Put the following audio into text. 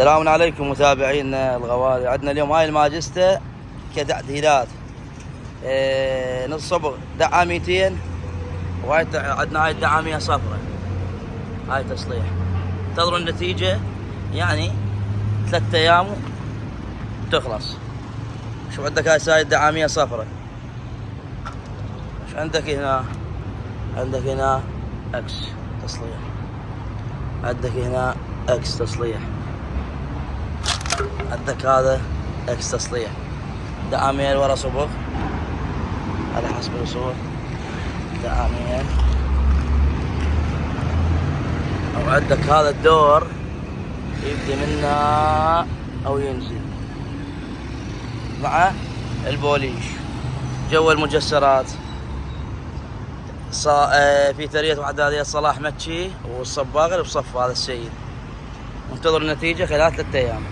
السلام عليكم متابعينا الغوالي. عندنا اليوم هاي الماجستا كتعديلات. نص صبغ دعة 200، وهاي عندنا هاي الدعة 100 صفرة. هاي تصليح، انتظروا النتيجة يعني 3 أيام وتخلص. شوف عندك هاي الدعة 100 صفرة. شو عندك هنا؟ عندك هنا اكس تصليح، عندك هنا اكس تصليح، عندك هذا اكس تصليح. دعامين ورا صبغ على حسب الصور، دعامين. او عندك هذا الدور يبدي منه او ينزل مع البوليش. جو المجسرات في ترية واحدة هذه صلاح متشي، والصباغ اللي بصف هذا السيد. انتظر النتيجة خلال 3 أيام.